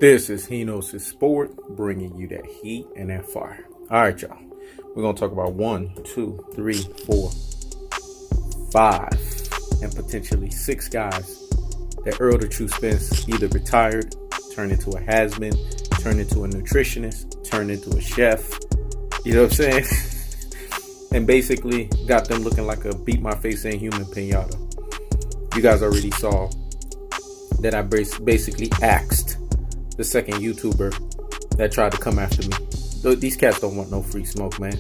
This is Henos' Sport, bringing you that heat and that fire. All right, y'all. We're going to talk about 1, 2, 3, 4, 5, and potentially 6 guys that Errol the True Spence either retired, turned into a has-been, turned into a nutritionist, turned into a chef. You know what I'm saying? And basically got them looking like a beat my face in human pinata. You guys already saw that I basically axed the second YouTuber that tried to come after me. These cats don't want no free smoke, man.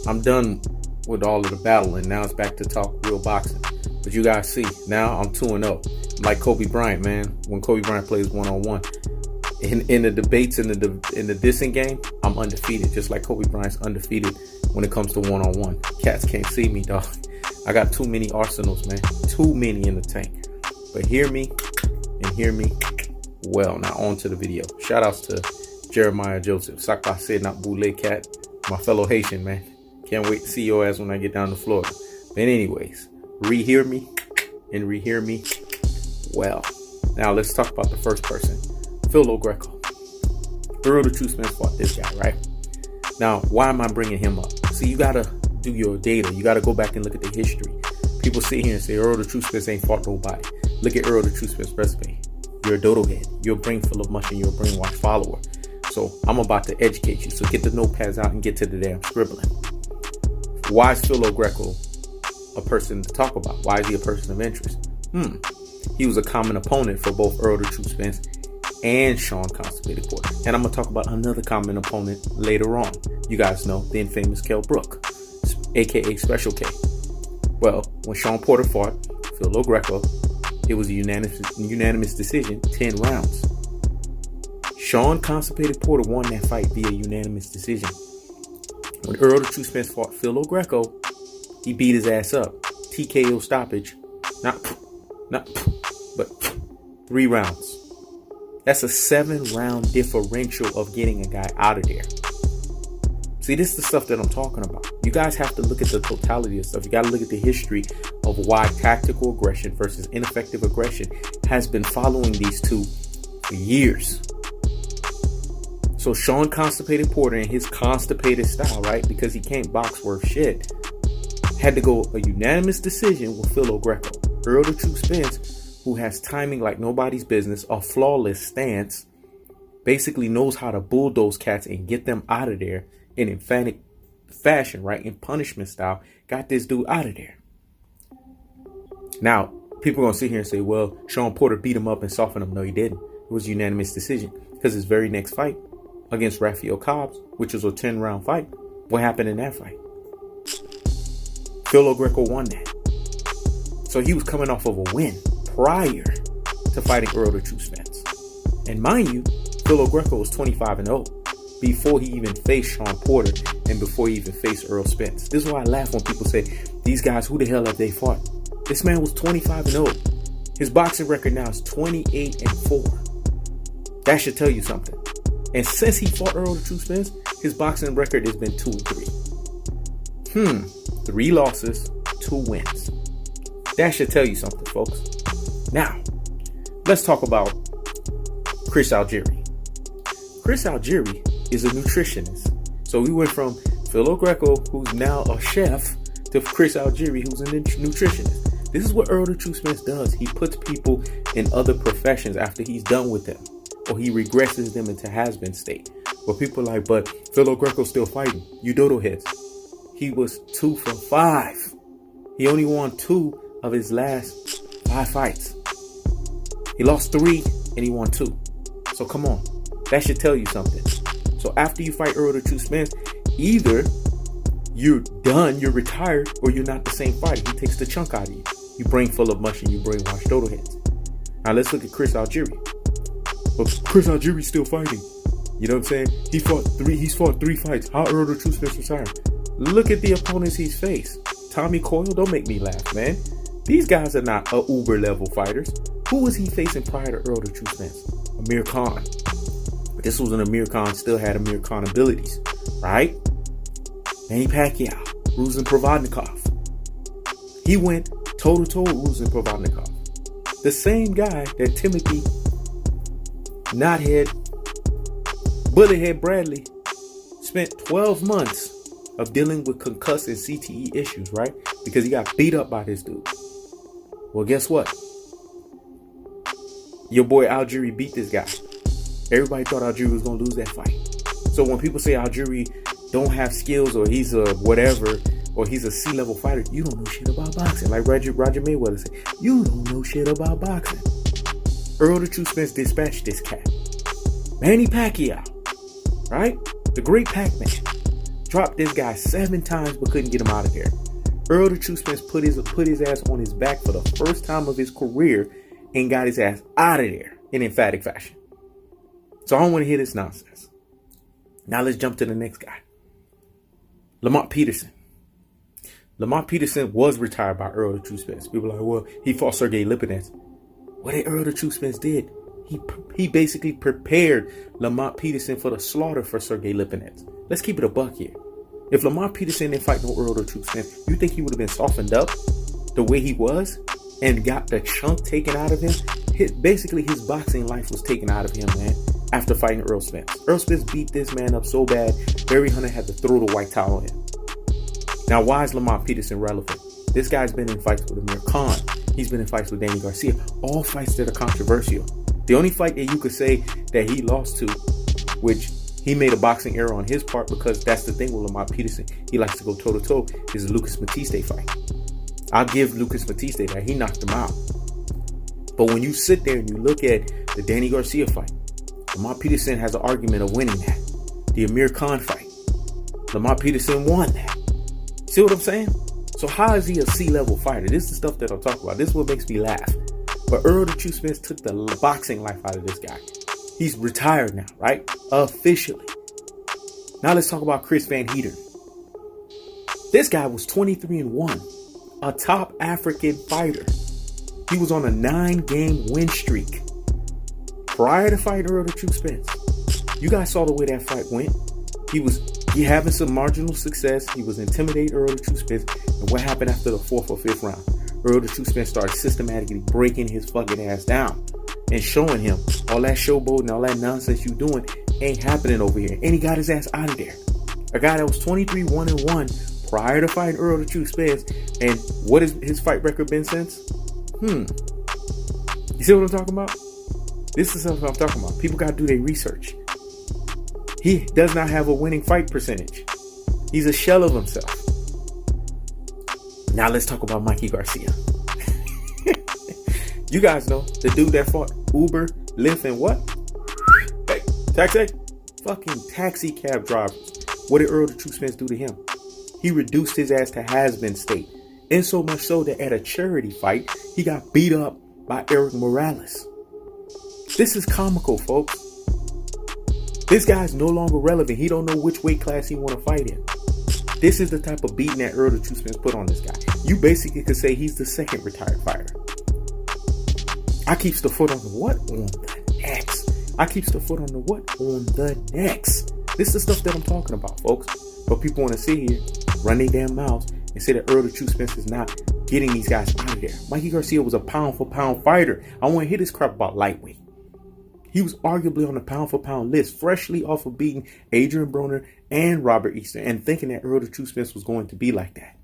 I'm done with all of the battling. Now it's back to talk real boxing. But you guys see, now I'm 2-0. Like Kobe Bryant, man. When Kobe Bryant plays one-on-one. In the debates in the dissing game, I'm undefeated. Just like Kobe Bryant's undefeated when it comes to one-on-one. Cats can't see me, dog. I got too many arsenals, man. Too many in the tank. But hear me and hear me well. Now on to the video. Shout outs to Jeremiah Joseph. Sakpa said not boule cat. My fellow Haitian, man. Can't wait to see your ass when I get down to Florida. But anyways, rehear me and rehear me well. Now let's talk about the first person. Greco. Errol the True Spence fought this guy, right? Now, why am I bringing him up? See, you gotta do your data. You gotta go back and look at the history. People sit here and say Errol the True Spence ain't fought nobody. Look at Errol the True Spence resume. You're a dodo head. You're a brain full of mush and you're a brainwashed follower. So I'm about to educate you. So get the notepads out and get to the damn scribbling. Why is Greco a person to talk about? Why is he a person of interest? He was a common opponent for both Errol the True Spence and Shawn Constipated Porter. And I'm going to talk about another common opponent later on. You guys know the infamous Kell Brook, aka Special K. Well, when Shawn Porter fought Greco, it was a unanimous decision, 10 rounds. Shawn Constipated Porter won that fight via unanimous decision. When Errol the True Spence fought Greco, he beat his ass up. TKO stoppage. But 3 rounds. That's a 7-round differential of getting a guy out of there. See, this is the stuff that I'm talking about. You guys have to look at the totality of stuff. You got to look at the history of why tactical aggression versus ineffective aggression has been following these two for years. So Shawn Constipated Porter and his constipated style, right? Because he can't box worth shit, had to go a unanimous decision with Greco. Errol the True Spence, who has timing like nobody's business, a flawless stance, basically knows how to bulldoze cats and get them out of there in emphatic fashion, right? In punishment style, got this dude out of there. Now, people are going to sit here and say, well, Shawn Porter beat him up and softened him. No, he didn't. It was a unanimous decision because his very next fight against Rafael Cobbs, which was a 10-round fight, what happened in that fight? Greco won that. So he was coming off of a win prior to fighting Errol the True Spence. And mind you, Greco was 25-0 before he even faced Shawn Porter and before he even faced Errol Spence. This is why I laugh when people say, these guys, who the hell have they fought? This man was 25-0. His boxing record now is 28-4. That should tell you something. And since he fought Errol the True Spence, his boxing record has been 2-3. 3 losses, 2 wins. That should tell you something, folks. Now, let's talk about Chris Algieri. Chris Algieri is a nutritionist. So we went from Greco, who's now a chef, to Chris Algieri, who's a nutritionist. This is what Errol the True Spence does. He puts people in other professions after he's done with them, or he regresses them into has-been state. But people are like, but Greco's still fighting. You dodo heads. He was 2 for 5. He only won 2 of his last 5 fights. He lost 3 and he won 2. So come on, that should tell you something. So after you fight Errol the True Spence, either you're done, you're retired, or you're not the same fighter. He takes the chunk out of you. You brain full of mush and you brainwash dodo heads. Now let's look at Chris Algieri. But Chris Algieri's still fighting. You know what I'm saying? He's fought 3 fights. How Errol the True Spence retired? Look at the opponents he's faced. Tommy Coyle, don't make me laugh, man. These guys are not uber level fighters. Who was he facing prior to Errol the True Spence? Amir Khan. This was when Amir Khan still had Amir Khan abilities, right? Manny Pacquiao, Ruslan Provodnikov. He went toe-to-toe with Ruslan Provodnikov. The same guy that Timothy Knothead Bullethead Bradley spent 12 months of dealing with concussive and CTE issues, right? Because he got beat up by this dude. Well, guess what? Your boy Algieri beat this guy. Everybody thought Algieri was going to lose that fight. So when people say Algieri don't have skills, or he's a whatever, or he's a C-level fighter, you don't know shit about boxing. Like Roger Mayweather said, you don't know shit about boxing. Errol the True Spence dispatched this cat. Manny Pacquiao, right? The great Pac-Man, dropped this guy 7 times but couldn't get him out of there. Errol the True Spence put his ass on his back for the first time of his career and got his ass out of there in emphatic fashion. So I don't want to hear this nonsense. Now let's jump to the next guy. Lamont Peterson. Lamont Peterson was retired by Errol the True Spence. People are like, well, he fought Sergey Lipinets. What did Errol the True Spence did? He basically prepared Lamont Peterson for the slaughter for Sergey Lipinets. Let's keep it a buck here. If Lamont Peterson didn't fight no Errol the True Spence, you think he would have been softened up the way he was and got the chunk taken out of him? Basically, his boxing life was taken out of him, man, after fighting Errol Spence. Errol Spence beat this man up so bad, Barry Hunter had to throw the white towel in. Now, why is Lamont Peterson relevant? This guy's been in fights with Amir Khan. He's been in fights with Danny Garcia. All fights that are controversial. The only fight that you could say that he lost to, which he made a boxing error on his part, because that's the thing with Lamont Peterson. He likes to go toe-to-toe, is the Lucas Matiste fight. I'll give Lucas Matiste that. He knocked him out. But when you sit there and you look at the Danny Garcia fight, Lamont Peterson has an argument of winning that. The Amir Khan fight, Lamont Peterson won that. See what I'm saying? So how is he a C-level fighter? This is the stuff that I'm talking about. This is what makes me laugh. But Errol the True Spence took the boxing life out of this guy. He's retired now, right? Officially. Now let's talk about Chris Van Heerden. This guy was 23-1, a top African fighter. He was on a 9-game win streak prior to fighting Errol the True Spence. You guys saw the way that fight went. He having some marginal success. He was intimidating Errol the True Spence. And what happened after the 4th or 5th round? Errol the True Spence started systematically breaking his fucking ass down and showing him all that showboating, all that nonsense you doing ain't happening over here. And he got his ass out of there. A guy that was 23-1 prior to fighting Errol the True Spence. And what has his fight record been since? You see what I'm talking about? This is something I'm talking about. People got to do their research. He does not have a winning fight percentage. He's a shell of himself. Now let's talk about Mikey Garcia. You guys know the dude that fought Uber, Lyft, and what? Hey, taxi? Fucking taxi cab drivers. What did Errol the True Spence do to him? He reduced his ass to has-been state. And so much so that at a charity fight, he got beat up by Eric Morales. This is comical, folks. This guy's no longer relevant. He don't know which weight class he want to fight in. This is the type of beating that Errol the True Spence put on this guy. You basically could say he's the second retired fighter. I keeps the foot on the what? On the next. I keeps the foot on the what? On the next. This is the stuff that I'm talking about, folks. But people want to sit here, run their damn mouths, and say that Errol the True Spence is not getting these guys out of there. Mikey Garcia was a pound-for-pound fighter. I want to hear this crap about lightweight. He was arguably on the pound-for-pound list, freshly off of beating Adrian Broner and Robert Easter, and thinking that Errol the True Spence was going to be like that.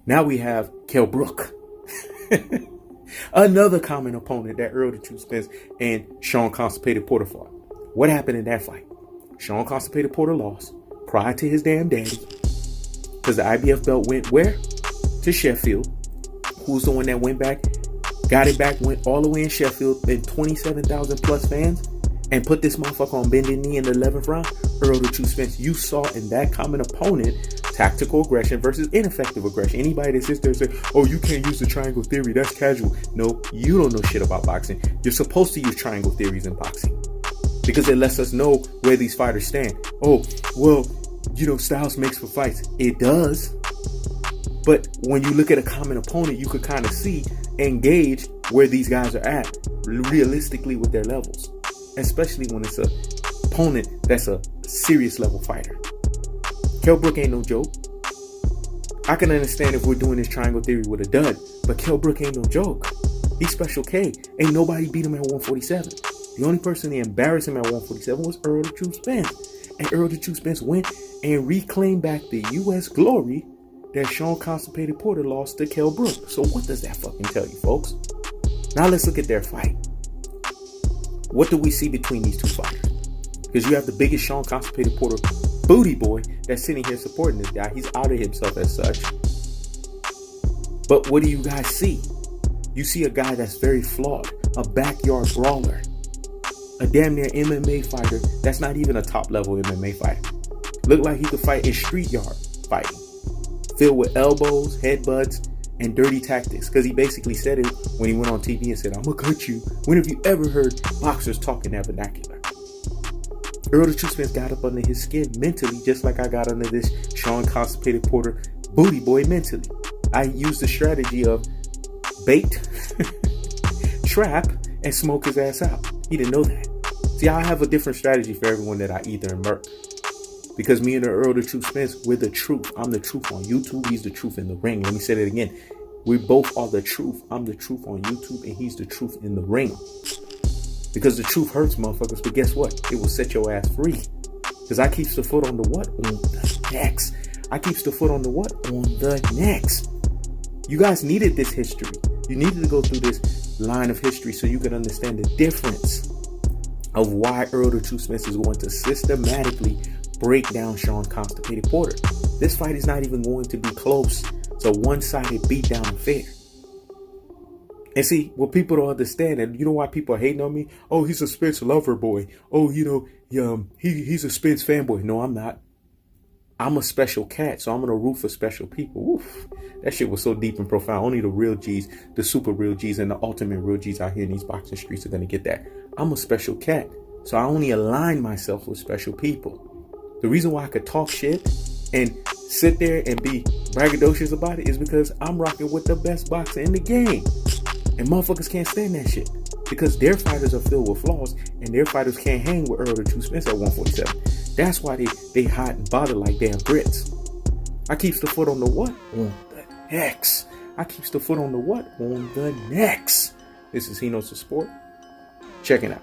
Now we have Kell Brook. Another common opponent that Errol the True Spence and Shawn Constipated Porter fought. What happened in that fight? Shawn Constipated Porter lost prior to his damn daddy, because the IBF belt went where? To Sheffield. Who's the one that went back? Got it back, went all the way in Sheffield, and 27,000 plus fans, and put this motherfucker on bending knee in the 11th round. Errol the True Spence, you saw in that common opponent tactical aggression versus ineffective aggression. Anybody that sits there and says, oh, you can't use the triangle theory, that's casual. No, you don't know shit about boxing. You're supposed to use triangle theories in boxing because it lets us know where these fighters stand. Oh, well, you know, styles makes for fights. It does. But when you look at a common opponent, you could kind of see and gauge where these guys are at realistically with their levels, especially when it's a opponent that's a serious level fighter. Kell Brook ain't no joke. I can understand if we're doing this triangle theory with a dud, but Kell Brook ain't no joke. He's Special K. Ain't nobody beat him at 147. The only person to embarrass him at 147 was Errol the Truth Spence. And Errol the Truth Spence went and reclaimed back the U.S. glory that Shawn Constipated Porter lost to Kell Brook. So what does that fucking tell you, folks? Now let's look at their fight. What do we see between these two fighters? Because you have the biggest Shawn Constipated Porter booty boy that's sitting here supporting this guy. He's outed himself as such. But what do you guys see? You see a guy that's very flawed, a backyard brawler, a damn near MMA fighter that's not even a top level MMA fighter. Look like he could fight in street yard fighting, filled with elbows, headbutts, and dirty tactics. Because he basically said it when he went on TV and said, "I'm gonna cut you." When have you ever heard boxers talking that vernacular? Errol the Truth Spence got up under his skin mentally, just like I got under this Shawn Constipated Porter booty boy mentally. I used the strategy of bait, trap, and smoke his ass out. He didn't know that. See, I have a different strategy for everyone that I either murk. Because me and Errol the Truth Spence, we're the truth. I'm the truth on YouTube. He's the truth in the ring. Let me say that again. We both are the truth. I'm the truth on YouTube, and he's the truth in the ring. Because the truth hurts, motherfuckers. But guess what? It will set your ass free. Because I keeps the foot on the what? On the necks. I keeps the foot on the what? On the necks. You guys needed this history. You needed to go through this line of history so you can understand the difference of why Errol the Truth Spence is going to systematically break down Shawn Constipated Porter. This fight is not even going to be close. It's a one-sided beatdown affair. And see, what people don't understand, and you know why people are hating on me? Oh, he's a Spence lover boy. Oh, he's a Spence fanboy. No, I'm not. I'm a special cat, so I'm going to root for special people. Oof. That shit was so deep and profound. Only the real G's, the super real G's, and the ultimate real G's out here in these boxing streets are going to get that. I'm a special cat, so I only align myself with special people. The reason why I could talk shit and sit there and be braggadocious about it is because I'm rocking with the best boxer in the game. And motherfuckers can't stand that shit. Because their fighters are filled with flaws, and their fighters can't hang with Errol the Truth Spence at 147. That's why they hot and bothered like damn grits. I keeps the foot on the what? On the necks. I keeps the foot on the what? On the necks. This is He Knows the Sport. Check it out.